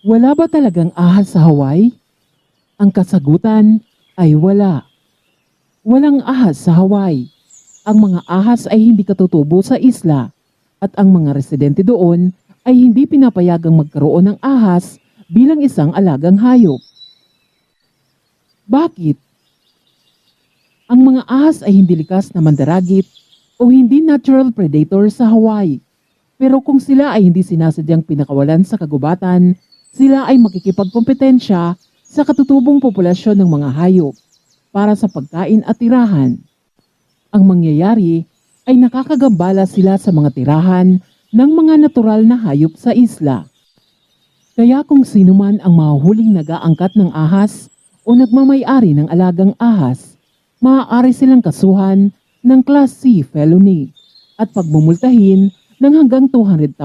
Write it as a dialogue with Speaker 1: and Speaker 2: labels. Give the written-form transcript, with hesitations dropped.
Speaker 1: Wala ba talagang ahas sa Hawaii? Ang kasagutan ay wala. Walang ahas sa Hawaii. Ang mga ahas ay hindi katutubo sa isla at ang mga residente doon ay hindi pinapayagang magkaroon ng ahas bilang isang alagang hayop. Bakit? Ang mga ahas ay hindi likas na mandaragit o hindi natural predator sa Hawaii. Pero kung sila ay hindi sinasadyang pinakawalan sa kagubatan, sila ay makikipagkompetensya sa katutubong populasyon ng mga hayop para sa pagkain at tirahan. Ang mangyayari ay nakakagambala sila sa mga tirahan ng mga natural na hayop sa isla. Kaya kung sino man ang mahuhuling nag-aangkat ng ahas o nagmamay-ari ng alagang ahas, maaari silang kasuhan ng Class C felony at pagmumultahin ng hanggang $200,000.